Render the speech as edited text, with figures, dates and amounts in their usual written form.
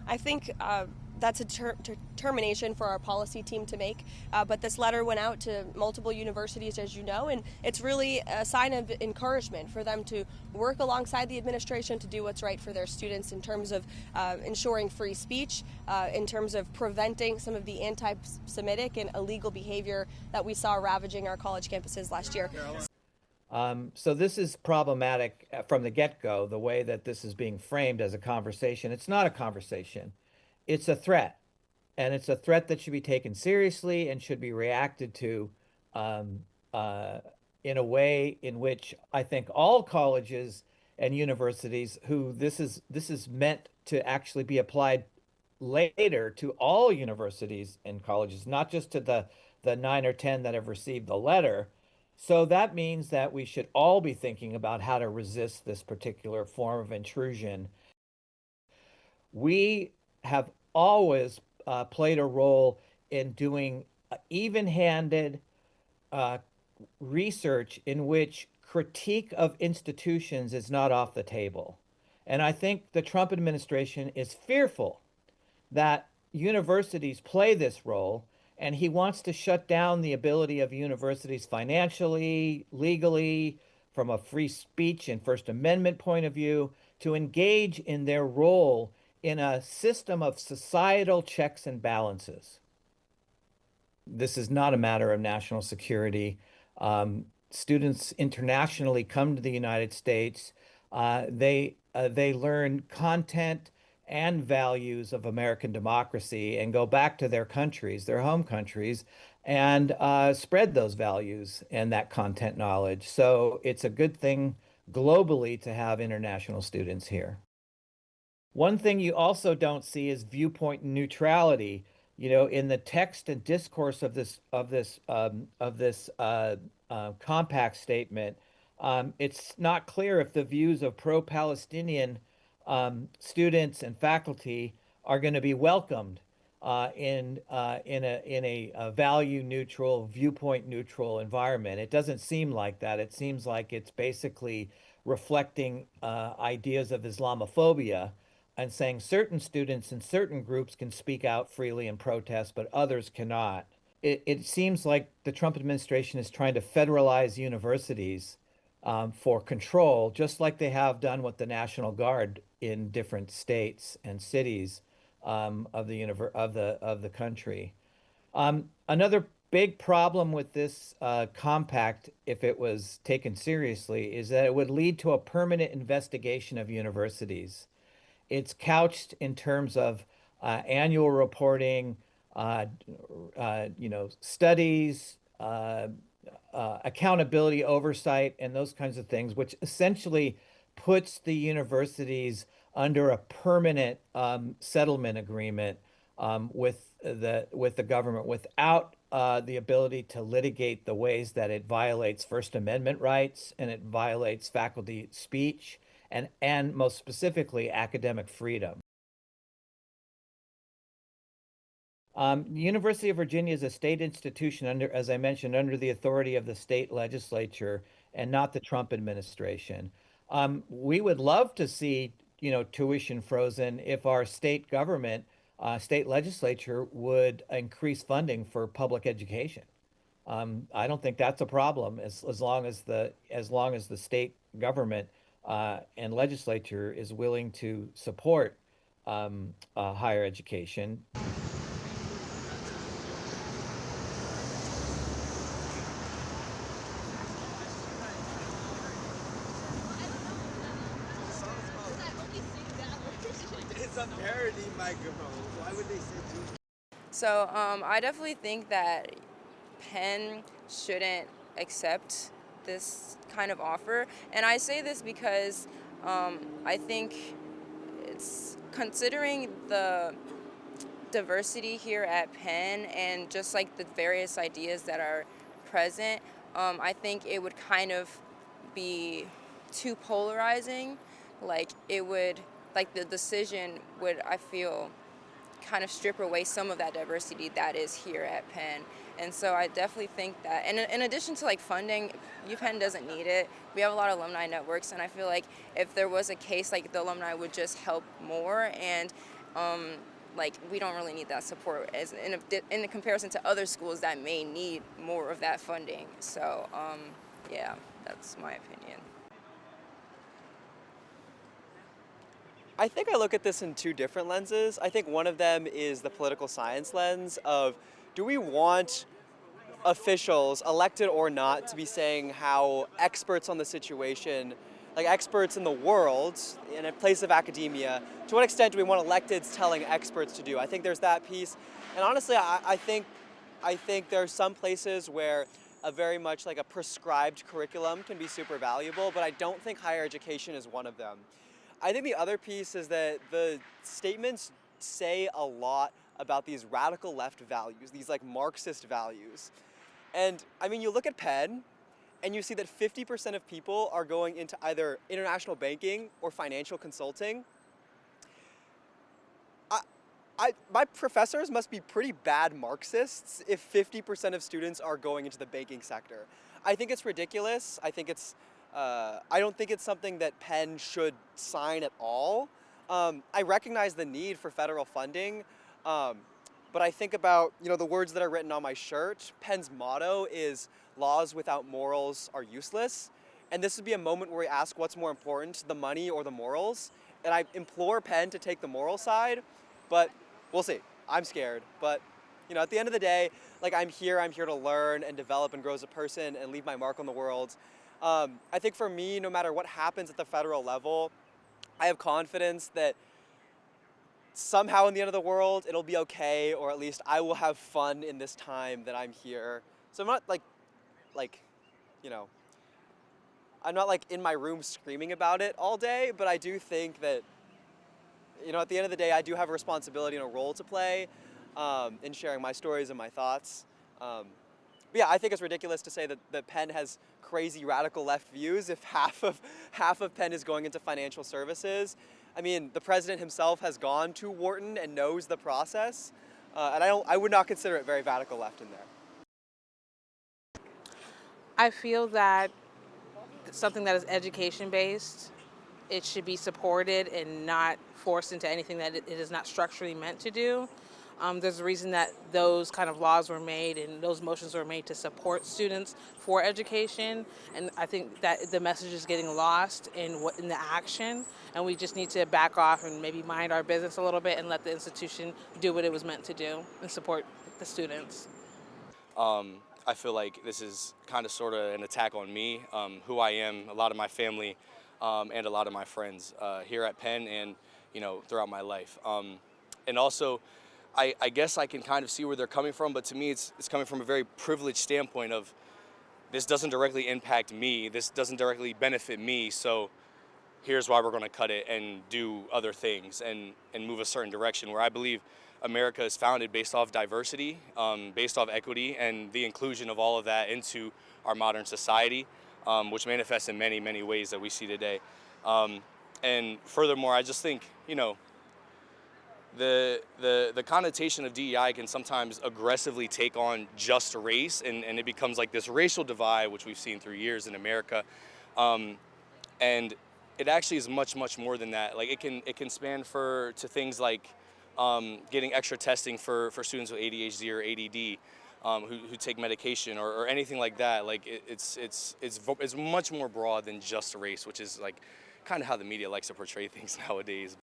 I think that's a determination for our policy team to make. But this letter went out to multiple universities, as you know, and it's really a sign of encouragement for them to work alongside the administration to do what's right for their students in terms of ensuring free speech, in terms of preventing some of the anti-Semitic and illegal behavior that we saw ravaging our college campuses last year. So this is problematic from the get-go, the way that this is being framed as a conversation. It's not a conversation. It's a threat, and it's a threat that should be taken seriously and should be reacted to um, uh, in a way in which I think all colleges and universities who this is meant to actually be applied later to all universities and colleges, not just to the 9 or 10 that have received the letter. So that means that we should all be thinking about how to resist this particular form of intrusion. We have always played a role in doing even-handed uh, research in which critique of institutions is not off the table. And I think the Trump administration is fearful that universities play this role, and he wants to shut down the ability of universities financially, legally, from a free speech and First Amendment point of view, to engage in their role in a system of societal checks and balances. This is not a matter of national security. Students internationally come to the United States. They learn content and values of American democracy and go back to their countries, their home countries, and spread those values and that content knowledge. So it's a good thing globally to have international students here. One thing you also don't see is viewpoint neutrality. You know, in the text and discourse of this compact statement, it's not clear if the views of pro-Palestinian students and faculty are going to be welcomed in a value neutral, viewpoint neutral environment. It doesn't seem like that. It seems like it's basically reflecting ideas of Islamophobia and saying certain students and certain groups can speak out freely and protest, but others cannot. It seems like the Trump administration is trying to federalize universities for control, just like they have done with the National Guard in different states and cities of the country. Another big problem with this compact, if it was taken seriously, is that it would lead to a permanent investigation of universities. It's couched in terms of annual reporting, uh, studies, accountability, oversight, and those kinds of things, which essentially puts the universities under a permanent settlement agreement with the government without the ability to litigate the ways that it violates First Amendment rights and it violates faculty speech and most specifically academic freedom. The University of Virginia is a state institution under, as I mentioned, under the authority of the state legislature and not the Trump administration. We would love to see, tuition frozen if our state government, state legislature would increase funding for public education. I don't think that's a problem as long as the state government and legislature is willing to support higher education. It's a parody microphone. Why would they say Jesus? So I definitely think that Penn shouldn't accept this kind of offer. And I say this because I think it's considering the diversity here at Penn and just like the various ideas that are present, I think it would kind of be too polarizing. Like it would, like the decision would, I feel, kind of strip away some of that diversity that is here at Penn. And so I definitely think that, and in addition to like funding, UPenn doesn't need it. We have a lot of alumni networks, and I feel like if there was a case, like the alumni would just help more. And like we don't really need that support as in comparison to other schools that may need more of that funding. So yeah, that's my opinion. I think I look at this in two different lenses. I think one of them is the political science lens of, do we want officials, elected or not, to be saying how experts on the situation, like experts in the world, in a place of academia, to what extent do we want electeds telling experts to do? I think there's that piece. And honestly, I think there's some places where a very much like a prescribed curriculum can be super valuable, but I don't think higher education is one of them. I think the other piece is that the statements say a lot about these radical left values, these like Marxist values. And I mean, you look at Penn and you see that 50% of people are going into either international banking or financial consulting. My professors must be pretty bad Marxists if 50% of students are going into the banking sector. I think it's ridiculous. I don't think it's something that Penn should sign at all. I recognize the need for federal funding, but I think about, the words that are written on my shirt. Penn's motto is "Laws without morals are useless." And this would be a moment where we ask what's more important, the money or the morals. And I implore Penn to take the moral side, but we'll see. I'm scared, but at the end of the day, like I'm here to learn and develop and grow as a person and leave my mark on the world. I think for me, no matter what happens at the federal level, I have confidence that somehow in the end of the world, it'll be okay, or at least I will have fun in this time that I'm here. So I'm not I'm not like in my room screaming about it all day, but I do think that, at the end of the day, I do have a responsibility and a role to play in sharing my stories and my thoughts. But yeah, I think it's ridiculous to say that Penn has crazy radical left views if half of Penn is going into financial services. I mean, the president himself has gone to Wharton and knows the process, and I would not consider it very radical left in there. I feel that something that is education-based, it should be supported and not forced into anything that it is not structurally meant to do. There's a reason that those kind of laws were made and those motions were made to support students for education. And I think that the message is getting lost in the action, and we just need to back off and maybe mind our business a little bit and let the institution do what it was meant to do and support the students. I feel like this is kind of sort of an attack on me, who I am, a lot of my family, and a lot of my friends here at Penn and throughout my life. And also, I guess I can kind of see where they're coming from, but to me it's coming from a very privileged standpoint of, this doesn't directly impact me, this doesn't directly benefit me, so here's why we're going to cut it and do other things and move a certain direction, where I believe America is founded based off diversity, based off equity, and the inclusion of all of that into our modern society, which manifests in many, many ways that we see today. And furthermore, I just think, the connotation of DEI can sometimes aggressively take on just race, and it becomes like this racial divide, which we've seen through years in America. And it actually is much, much more than that. Like it can span to things like getting extra testing for students with ADHD or ADD who take medication or anything like that. Like it's much more broad than just race, which is like kind of how the media likes to portray things nowadays.